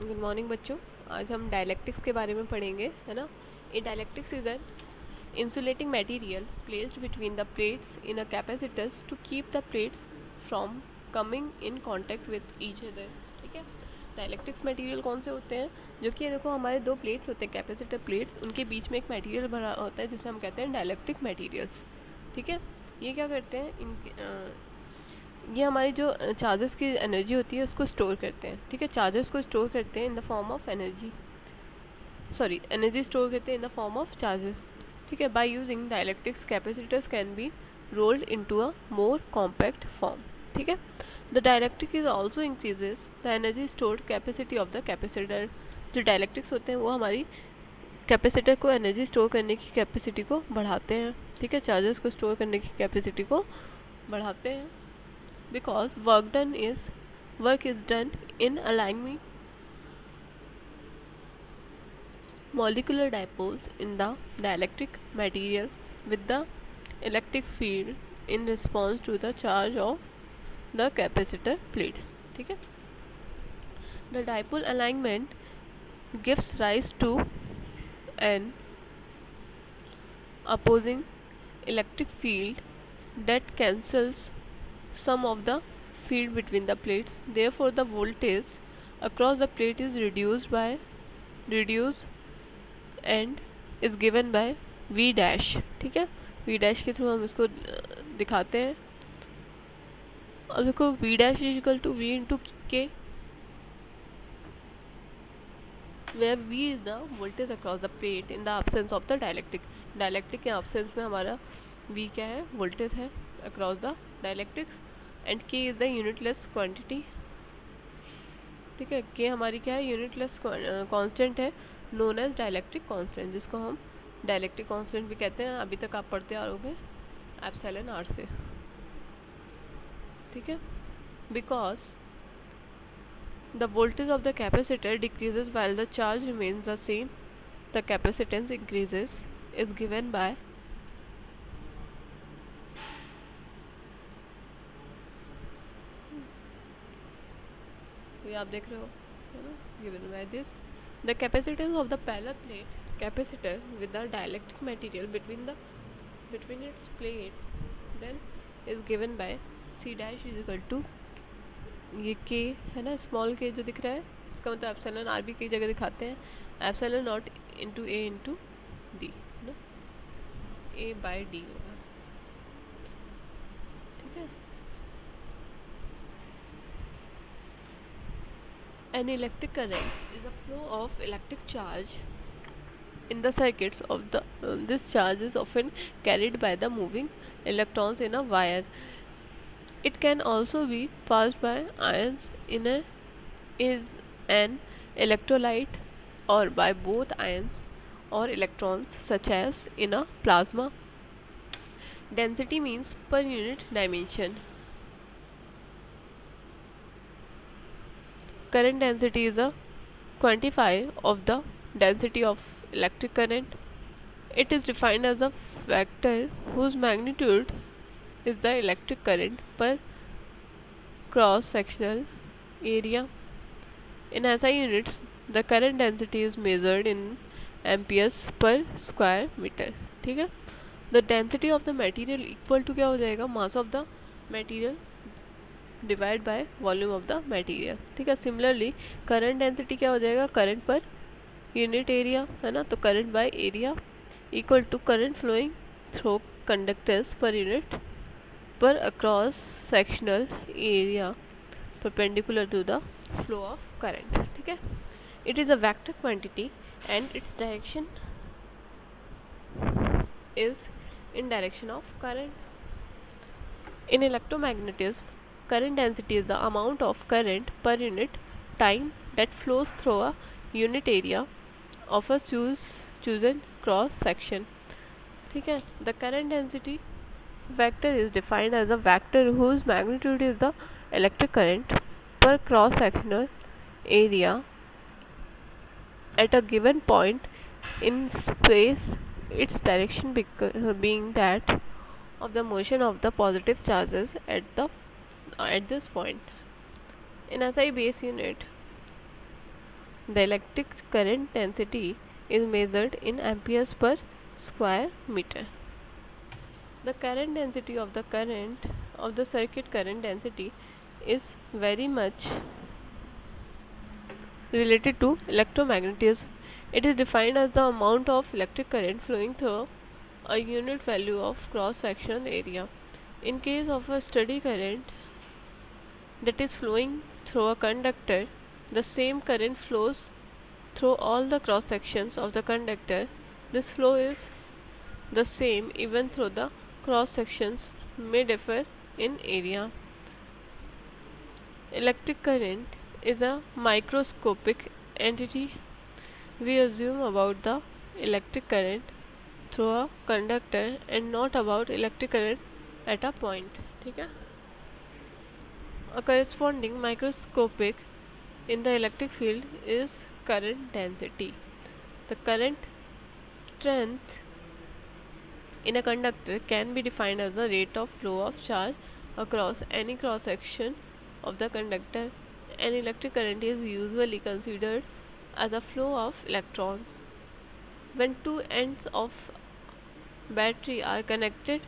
Good morning बच्चों। आज हम डायलैक्टिक्स के बारे में पढ़ेंगे, है ना। A dielectrics is an insulating material placed between the plates in a capacitors to keep the plates from coming in contact with each other। ठीक है। डायलैक्टिक्स मटेरियल कौन से होते हैं? जो कि देखो हमारे दो प्लेट्स होते हैं, कैपेसिटर प्लेट्स, उनके बीच में एक मटेरियल भरा होता है जिसे हम कहते हैं डायलैक्टिक मटेरियल्स। ठीक है। ये क्या करते हैं, ये हमारी जो चार्जेस की एनर्जी होती है उसको स्टोर करते हैं। ठीक है। चार्जेस को स्टोर करते हैं in the form of energy, sorry energy store करते हैं in the form of charges. ठीक है। By using dialectics capacitors can be rolled into a more compact form. ठीक है। The dialectic is also increases the energy stored capacity of the capacitor. जो dialectics होते हैं वो हमारी कैपेसिटर को एनर्जी स्टोर करने की कैपेसिटी को बढ़ाते हैं। ठीक है। चार्जेस को स्टोर करने की कैपेसिटी को बढ़ाते हैं। Because work is done in aligning molecular dipoles in the dielectric material with the electric field in response to the charge of the capacitor plates। ठीक है। The dipole alignment gives rise to an opposing electric field that cancels some of the field between the plates, therefore the voltage across the plate is reduced and is given by V dash। ठीक है। V dash के through हम इसको दिखाते हैं। अब देखो V dash is equal to V into K, where V is the voltage across the plate in the absence of the dielectric। Dielectric के absence में हमारा V क्या है, वोल्टेज है across the dielectrics. And K is the unitless quantity. ठीक है। K हमारी क्या है, यूनिटलेस कांस्टेंट है, नोन एज डायलैक्ट्रिक कांस्टेंट, जिसको हम डायलैक्ट्रिक कांस्टेंट भी कहते हैं। अभी तक आप पढ़ते आ रहोगे एप्सिलॉन आर से। ठीक है। Because the voltage of the capacitor decreases while the charge remains the same, the capacitance increases is given by आप देख रहे हो, है ना, given by this the capacitance of the parallel plate capacitor with the dielectric material between its plates then is given by C dash is equal to ये K है ना, small K जो दिख रहा है, इसका मतलब एप्सिलॉन आर भी कई जगह दिखाते हैं, epsilon not into A into D ना, ए बाय डी होगा। ठीक है। An electric current is a flow of electric charge in the circuits of the this charge is often carried by the moving electrons in a wire. It can also be passed by ions is an electrolyte or by both ions or electrons such as in a plasma. Density means per unit dimension. Current density is a quantifier of the density of electric current. It is defined as a vector whose magnitude is the electric current per cross sectional area. In SI units, the current density is measured in amperes per square meter। ठीक है। The density of the material equal to क्या हो जाएगा, mass of the material divide by volume of the material. ठीक है। Similarly current density क्या हो जाएगा, करंट पर यूनिट एरिया, है ना, तो current by area equal to current flowing through conductors per unit per across sectional area perpendicular to the flow of current. ठीक है। It is a vector quantity and its direction is in direction of current. In electromagnetism, current density is the amount of current per unit time that flows through a unit area of a chosen cross section। ठीक है। The current density vector is defined as a vector whose magnitude is the electric current per cross sectional area at a given point in space, its direction being that of the motion of the positive charges at this point। In SI base unit, The electric current density is measured in amperes per square meter. The current density of the circuit current density is very much related to electromagnetism. It is defined as the amount of electric current flowing through a unit value of cross-section area. In case of a steady current that is flowing through a conductor, the same current flows through all the cross sections of the conductor. This flow is the same even though the cross sections may differ in area. Electric current is a microscopic entity. We assume about the electric current through a conductor and not about electric current at a point. ठीक है? A corresponding microscopic in the electric field is current density. The current strength in a conductor can be defined as the rate of flow of charge across any cross section of the conductor. An electric current is usually considered as a flow of electrons. When two ends of battery are connected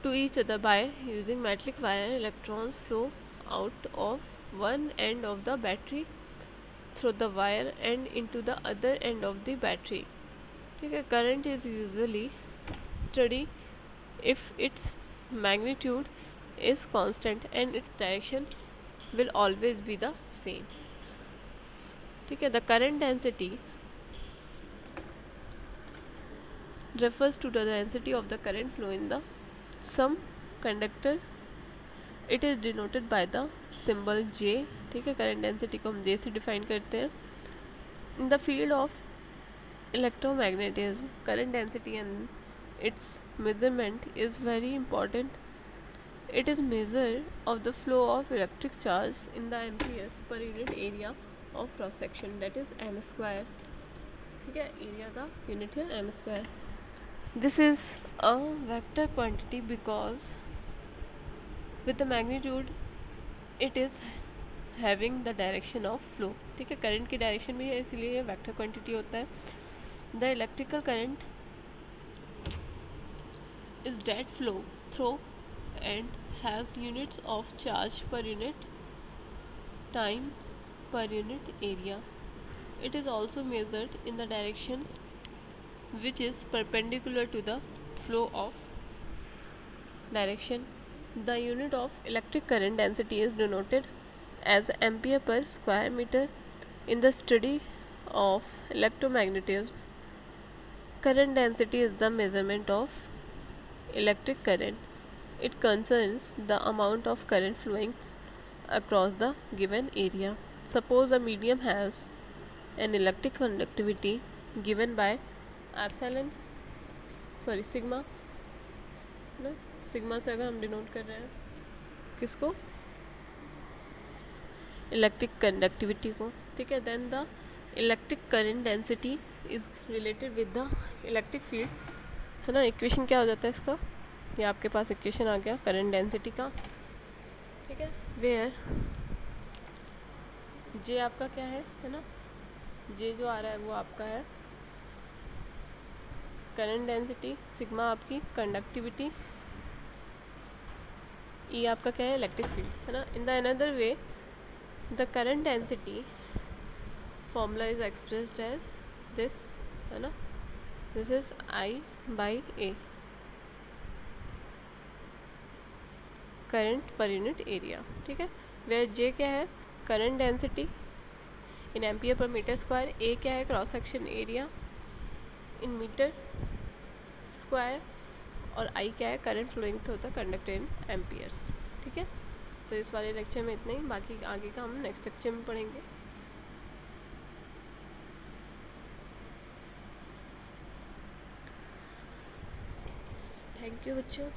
to each other by using metallic wire, electrons flow out of one end of the battery through the wire and into the other end of the battery. Okay, current is usually steady if its magnitude is constant and its direction will always be the same. Okay, the current density refers to the density of the current flow in the some conductor. It is denoted by the symbol J. ठीक है, current density को हम J से define करते हैं. In the field of electromagnetism, current density and its measurement is very important. It is measure of the flow of electric charge in the amperes per unit area of cross section, that is m square. ठीक है, area का unit है m square. This is a vector quantity because with the magnitude it is having the direction of flow. ठीक है, current की direction भी है इसलिए ये vector quantity होता है. The electrical current is dead flow through and has units of charge per unit time per unit area. It is also measured in the direction which is perpendicular to the flow of direction. The unit of electric current density is denoted as ampere per square meter. In the study of electromagnetism, current density is the measurement of electric current. It concerns the amount of current flowing across the given area. Suppose a medium has an electric conductivity given by sigma ना, sigma से अगर हम denote कर रहे हैं किसको, electric conductivity को. ठीक है, then the electric current density is related with the electric field, है ना. इक्वेशन क्या हो जाता है इसका, ये आपके पास इक्वेशन आ गया करंट डेंसिटी का. ठीक है, वेयर जे आपका क्या है ना, जे जो आ रहा है वो आपका है करंट डेंसिटी, सिग्मा आपकी कंडक्टिविटी, ई आपका क्या है इलेक्ट्रिक फील्ड, है ना. In the another way the current density formula is expressed as this, है ना. This is I by A, current per unit area. ठीक है, वेयर जे क्या है current density in ampere per metre square, A क्या है cross section area in metre square, और I क्या है current flowing through the conductor in amperes. ठीक है, तो इस वाले लेक्चर में इतना ही, बाकी आगे का हम नेक्स्ट लेक्चर में पढ़ेंगे. थैंक यू बच्चों.